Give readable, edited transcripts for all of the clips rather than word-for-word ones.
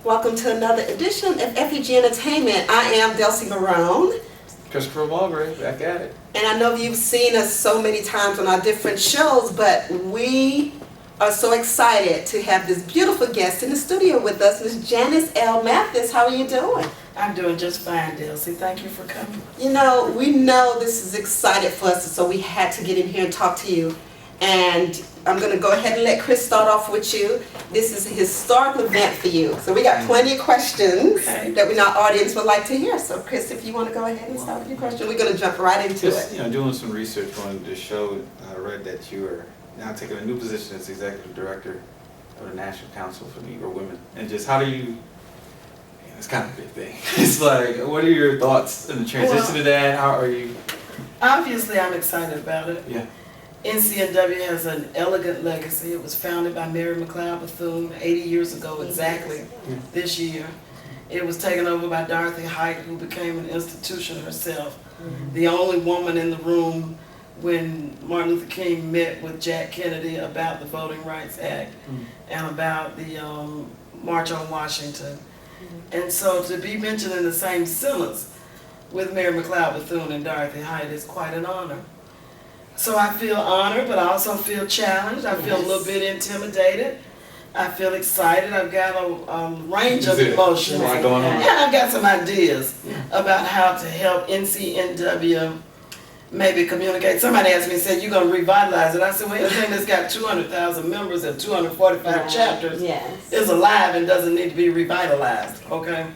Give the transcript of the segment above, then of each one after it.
Welcome to another edition of FEG Entertainment. I am Delcy Christopher Mulgrave, back at it. And I know you've seen us so many times on our different shows, but we are so excited to have this beautiful guest in the studio with us, Ms. Janice L. Mathis. How are you doing? I'm doing just fine, Delsey. Thank you for coming. You know, we know this is exciting for us, so we had to get in here and talk to you. And I'm going to go ahead and let Chris start off with you. This is a historical event for you. So we got plenty of questions that we know our audience would like to hear. So Chris, if you want to go ahead and start with your question, we're going to jump right into it. You know, doing some research on the show, I read that you are now taking a new position as Executive Director of the National Council for Negro Women. And just how do you, it's kind of a big thing. It's like, what are your thoughts in the transition to that? How are you? Obviously, I'm excited about it. Yeah. NCNW has an elegant legacy. It was founded by Mary McLeod Bethune 80 years ago exactly this year. It was taken over by Dorothy Height, who became an institution herself. The only woman in the room when Martin Luther King met with Jack Kennedy about the Voting Rights Act and about the March on Washington. And so to be mentioned in the same sentence with Mary McLeod Bethune and Dorothy Height is quite an honor. So I feel honored, but I also feel challenged. I feel a little bit intimidated. I feel excited. I've got a range of emotions. Going on. And I've got some ideas about how to help NCNW maybe communicate. Somebody asked me, said, you're going to revitalize it. I said, well, anything that's got 200,000 members and 245 chapters is alive and doesn't need to be revitalized, okay?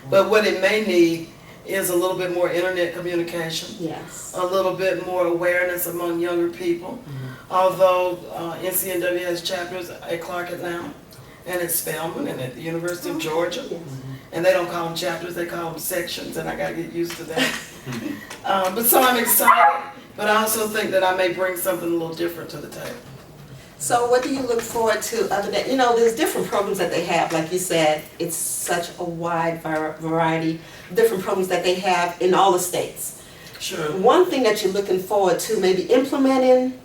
But what it may need is a little bit more internet communication, a little bit more awareness among younger people. Although NCNW has chapters at Clark Atlanta and at Spelman and at the University of Georgia, and they don't call them chapters, they call them sections, and I got to get used to that. But so I'm excited, but I also think that I may bring something a little different to the table. So what do you look forward to other than, you know, there's different programs that they have. Like you said, it's such a wide variety of different programs that they have in all the states. Sure. One thing that you're looking forward to maybe implementing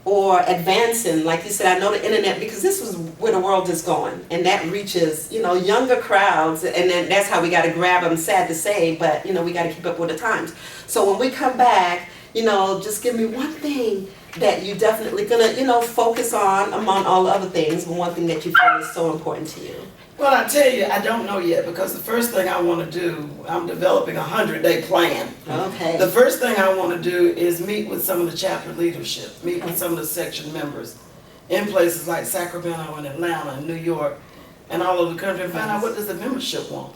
or advancing, like you said, I know the internet, because this is where the world is going, and that reaches, you know, younger crowds, and then that's how we got to grab them, sad to say, but, you know, we got to keep up with the times. So when we come back, you know, just give me one thing that you definitely gonna, you know, focus on among all the other things, but one thing that you feel is so important to you. Well, I tell you, I don't know yet, because the first thing I want to do, I'm developing a 100-day plan. Okay. The first thing I want to do is meet with some of the chapter leadership, meet with some of the section members in places like Sacramento and Atlanta and New York and all over the country, and find out what does the membership want.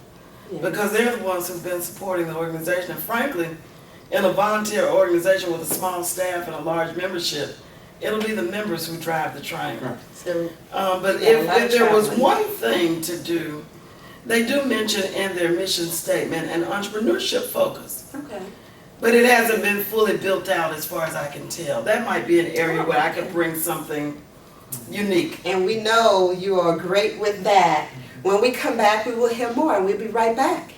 Because they're the ones who've been supporting the organization, and frankly, in a volunteer organization with a small staff and a large membership, it'll be the members who drive the train. So, but if there was one thing to do, they do mention in their mission statement an entrepreneurship focus. okay. But it hasn't been fully built out as far as I can tell. That might be an area where I could bring something unique. And we know you are great with that. When we come back, we will hear more, and we'll be right back.